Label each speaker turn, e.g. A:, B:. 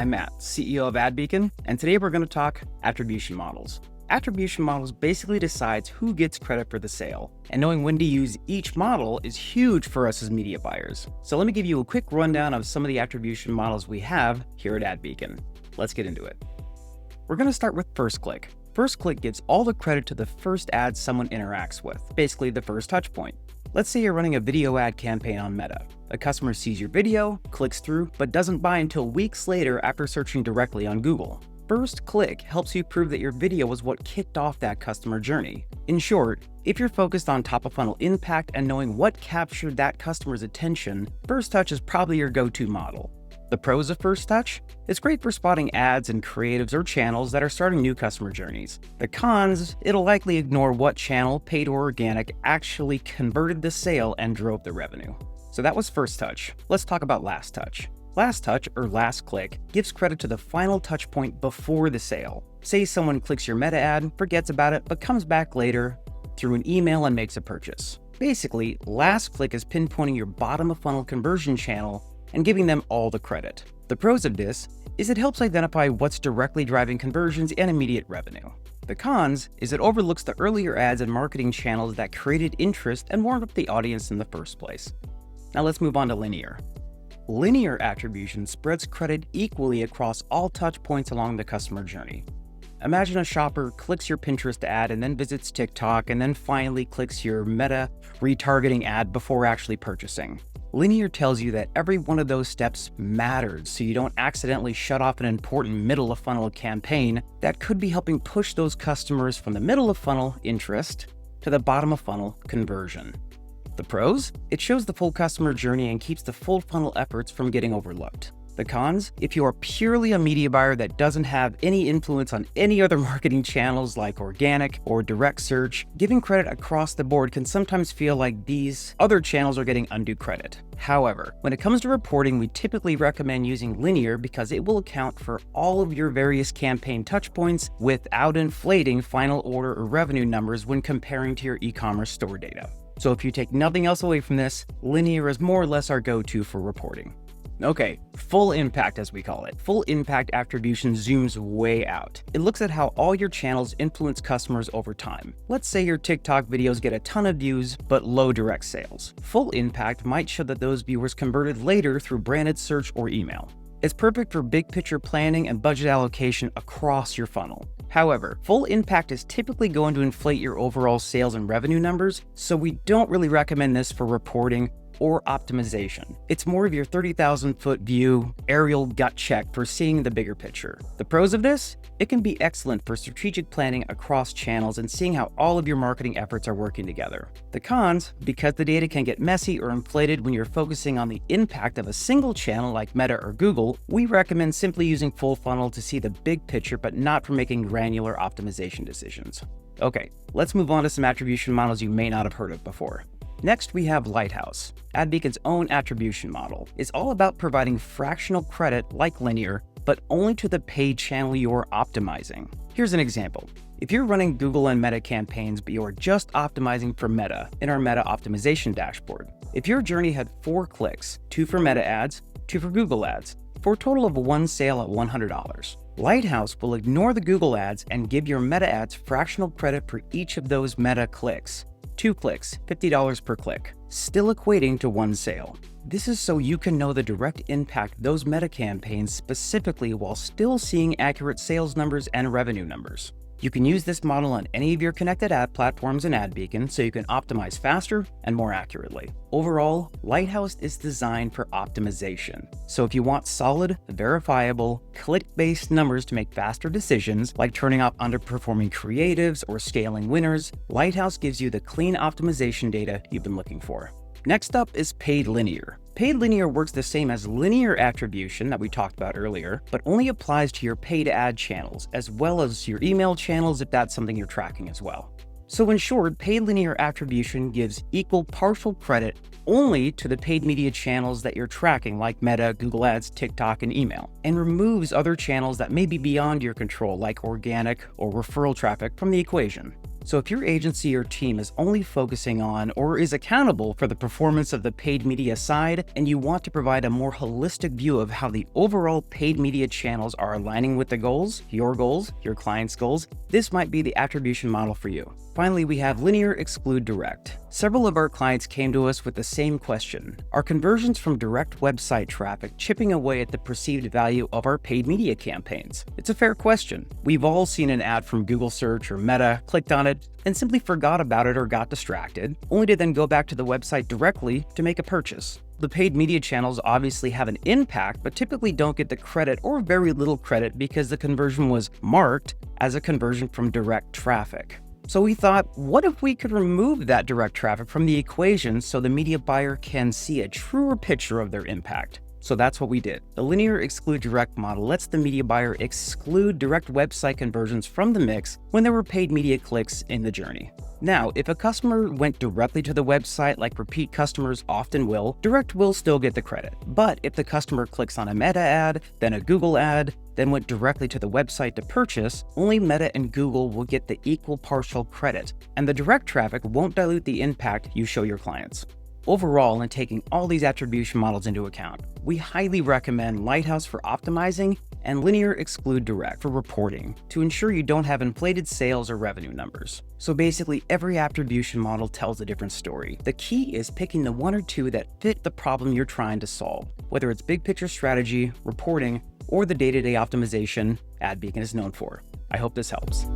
A: I'm Matt, CEO of AdBeacon, and today we're going to talk attribution models. Attribution models basically decides who gets credit for the sale, and knowing when to use each model is huge for us as media buyers. So let me give you a quick rundown of some of the attribution models we have here at AdBeacon. Let's get into it. We're going to start with first click. First click gives all the credit to the first ad someone interacts with, basically the first touch point. Let's say you're running a video ad campaign on Meta. A customer sees your video, clicks through, but doesn't buy until weeks later after searching directly on Google. First click helps you prove that your video was what kicked off that customer journey. In short, if you're focused on top-of-funnel impact and knowing what captured that customer's attention, first touch is probably your go-to model. The pros of first touch? It's great for spotting ads and creatives or channels that are starting new customer journeys. The cons? It'll likely ignore what channel, paid or organic, actually converted the sale and drove the revenue. So that was first touch. Let's talk about last touch. Last touch, or last click, gives credit to the final touch point before the sale. Say someone clicks your Meta ad, forgets about it, but comes back later through an email and makes a purchase. Basically, last click is pinpointing your bottom of funnel conversion channel and giving them all the credit. The pros of this is it helps identify what's directly driving conversions and immediate revenue. The cons is it overlooks the earlier ads and marketing channels that created interest and warmed up the audience in the first place. Now let's move on to linear. Linear attribution spreads credit equally across all touch points along the customer journey. Imagine a shopper clicks your Pinterest ad and then visits TikTok and then finally clicks your Meta retargeting ad before actually purchasing. Linear tells you that every one of those steps matters so you don't accidentally shut off an important middle of funnel campaign that could be helping push those customers from the middle of funnel interest to the bottom of funnel conversion. The pros? It shows the full customer journey and keeps the full funnel efforts from getting overlooked. The cons? If you are purely a media buyer that doesn't have any influence on any other marketing channels like organic or direct search, giving credit across the board can sometimes feel like these other channels are getting undue credit. However, when it comes to reporting, we typically recommend using linear because it will account for all of your various campaign touchpoints without inflating final order or revenue numbers when comparing to your e-commerce store data. So if you take nothing else away from this, linear is more or less our go-to for reporting. Okay, full impact as we call it. Full impact attribution zooms way out. It looks at how all your channels influence customers over time. Let's say your TikTok videos get a ton of views, but low direct sales. Full impact might show that those viewers converted later through branded search or email. It's perfect for big picture planning and budget allocation across your funnel. However, full impact is typically going to inflate your overall sales and revenue numbers, so we don't really recommend this for reporting or optimization. It's more of your 30,000-foot view, aerial gut check for seeing the bigger picture. The pros of this? It can be excellent for strategic planning across channels and seeing how all of your marketing efforts are working together. The cons? Because the data can get messy or inflated when you're focusing on the impact of a single channel like Meta or Google, we recommend simply using full funnel to see the big picture but not for making granular optimization decisions. Okay, let's move on to some attribution models you may not have heard of before. Next, we have Lighthouse. AdBeacon's own attribution model. It's all about providing fractional credit like linear, but only to the paid channel you're optimizing. Here's an example. If you're running Google and Meta campaigns, but you're just optimizing for Meta in our Meta optimization dashboard. If your journey had 4 clicks, 2 for Meta ads, 2 for Google ads, for a total of 1 sale at $100. Lighthouse will ignore the Google ads and give your Meta ads fractional credit for each of those Meta clicks. 2 clicks, $50 per click, still equating to 1 sale. This is so you can know the direct impact those Meta campaigns specifically while still seeing accurate sales numbers and revenue numbers. You can use this model on any of your connected ad platforms in AdBeacon so you can optimize faster and more accurately. Overall, Lighthouse is designed for optimization. So if you want solid, verifiable, click-based numbers to make faster decisions, like turning off underperforming creatives or scaling winners, Lighthouse gives you the clean optimization data you've been looking for. Next up is paid linear. Paid linear works the same as linear attribution that we talked about earlier, but only applies to your paid ad channels, as well as your email channels if that's something you're tracking as well. So in short, paid linear attribution gives equal partial credit only to the paid media channels that you're tracking like Meta, Google Ads, TikTok, and email, and removes other channels that may be beyond your control like organic or referral traffic from the equation. So if your agency or team is only focusing on or is accountable for the performance of the paid media side, and you want to provide a more holistic view of how the overall paid media channels are aligning with the goals, your client's goals, this might be the attribution model for you. Finally, we have linear, exclude, direct. Several of our clients came to us with the same question. Are conversions from direct website traffic chipping away at the perceived value of our paid media campaigns? It's a fair question. We've all seen an ad from Google search or Meta, clicked on it, and simply forgot about it or got distracted, only to then go back to the website directly to make a purchase. The paid media channels obviously have an impact, but typically don't get the credit or very little credit because the conversion was marked as a conversion from direct traffic. So we thought, what if we could remove that direct traffic from the equation so the media buyer can see a truer picture of their impact? So that's what we did. The linear exclude direct model lets the media buyer exclude direct website conversions from the mix when there were paid media clicks in the journey. Now, if a customer went directly to the website like repeat customers often will, direct will still get the credit. But if the customer clicks on a Meta ad, then a Google ad, then went directly to the website to purchase, only Meta and Google will get the equal partial credit, and the direct traffic won't dilute the impact you show your clients. Overall, and taking all these attribution models into account, we highly recommend Lighthouse for optimizing and linear exclude direct for reporting to ensure you don't have inflated sales or revenue numbers. So basically, every attribution model tells a different story. The key is picking the one or two that fit the problem you're trying to solve, whether it's big picture strategy, reporting, or the day-to-day optimization AdBeacon is known for. I hope this helps.